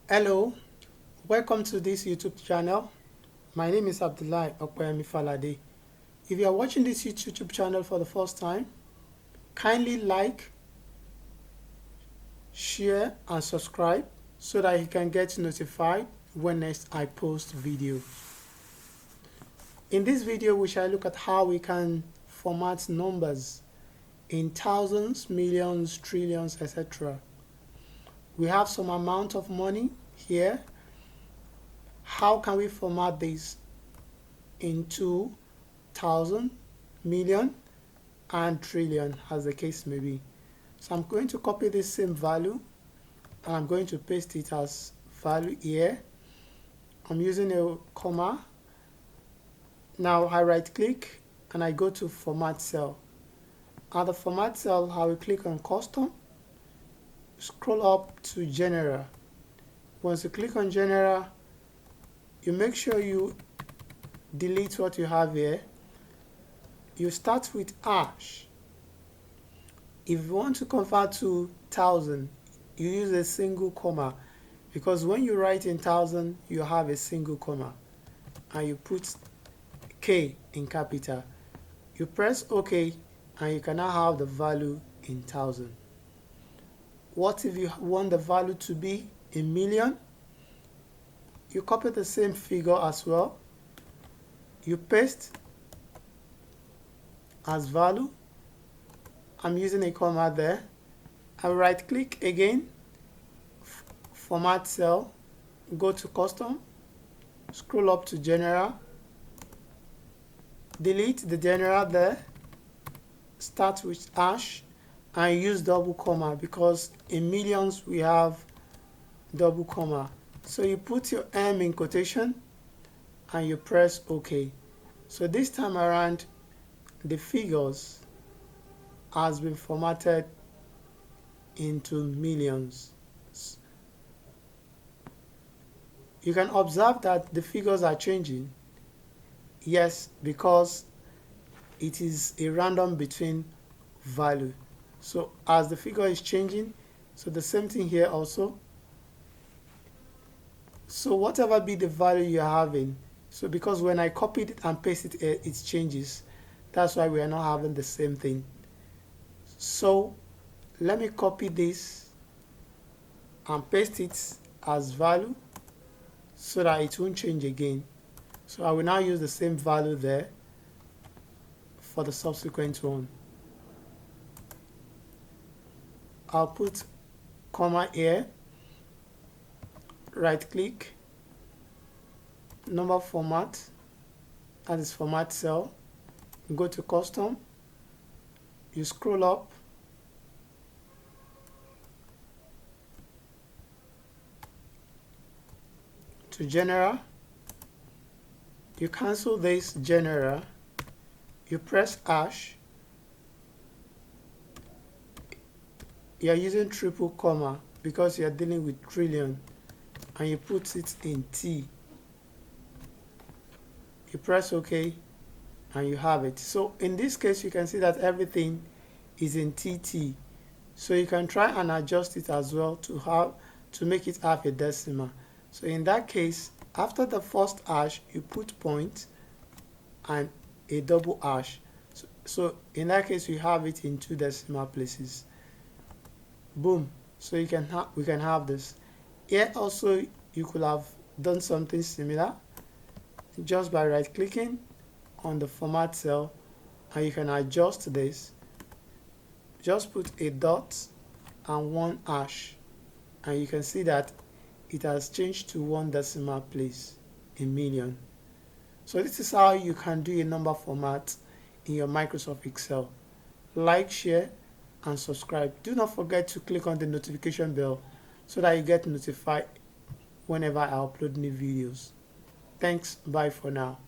Hello, welcome to this YouTube channel. My name is Abdullahi Okoyemi Falade. If you are watching this YouTube channel for the first time, kindly like, share and subscribe so that you can get notified when next I post video. In this video, we shall look at how we can format numbers in thousands, millions, trillions, etc. We have some amount of money here. How can we format this into thousand, million, and trillion, as the case may be? So I'm going to copy this same value and I'm going to paste it as value here. I'm using a comma. Now I right click and I go to format cell. At the format cell, I will click on custom, scroll up to general. Once you click on general, you make sure you delete what you have here. You start with hash. If you want to convert to thousand, you use a single comma, because when you write in thousand, you have a single comma, and you put K in capital. You press OK, and you can now have the value in thousand. What if you want the value to be in million? You copy the same figure as well. You paste as value. I'm using a comma there. I right click again, format cell, go to custom, scroll up to general, delete the general there, start with hash, and use double comma, because in millions we have double comma. So you put your M in quotation and you press OK. So this time around, the figures has been formatted into millions. You can observe that the figures are changing. Yes, because it is a random between value. So as the figure is changing, so the same thing here also. So whatever be the value you're having, so because when I copied it and paste it, it changes. That's why we are not having the same thing. So let me copy this and paste it as value so that it won't change again. So I will now use the same value there for the subsequent one. I'll put comma here, right click, number format, that is format cell, go to custom, you scroll up, to general, you cancel this general, you press hash, you are using triple comma because you are dealing with trillion, and you put it in T. You press OK and you have it. So in this case, you can see that everything is in TT. So you can try and adjust it as well to make it have a decimal. So in that case, after the first hash, you put point and a double hash. So in that case, you have it in 2 decimal places. Boom. So we can have this. Here also, you could have done something similar just by right clicking on the format cell, and you can adjust this. Just put a dot and 1 hash, and you can see that it has changed to 1 decimal place in million. So this is how you can do a number format in your Microsoft Excel. Like, share, and subscribe. Do not forget to click on the notification bell so that you get notified whenever I upload new videos. Thanks. Bye for now.